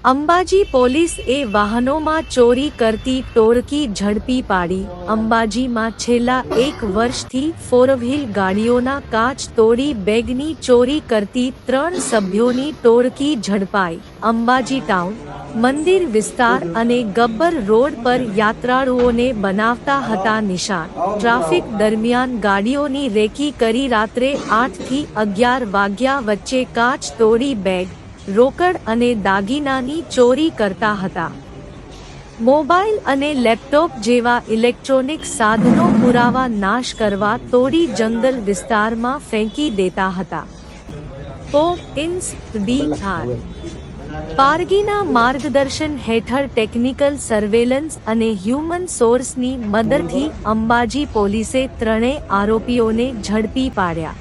અંબાજી પોલીસે વાહનોમાં ચોરી કરતી ટોળકી ઝડપી પાડી. અંબાજીમાં છેલ્લા 1 વર્ષથી 4 વ્હીલ ગાડીઓના કાચ તોડી બેગની ચોરી કરતી 3 સભ્યોની ટોળકી ઝડપાઈ. અંબાજી ટાઉન, મંદિર વિસ્તાર અને ગબ્બર રોડ પર યાત્રાળુઓને બનાવતા હતા નિશાન. ટ્રાફિક દરમિયાન ગાડીઓની રેકી કરી રાત્રે 8 થી 11 વાગ્યા વચ્ચે કાચ તોડી બેગ, રોકડ અને દાગીનાની ચોરી કરતા હતા. મોબાઈલ અને લેપટોપ જેવા ઇલેક્ટ્રોનિક સાધનો પુરાવા નાશ કરવા તોડી જંગલ વિસ્તારમાં ફેંકી દેતા હતા. પોલીસ પારગીના માર્ગદર્શન હેઠળ ટેકનિકલ સર્વેલન્સ અને હ્યુમન સોર્સની મદદથી અંબાજી પોલીસે 3 આરોપીઓને ઝડપી પાડ્યા.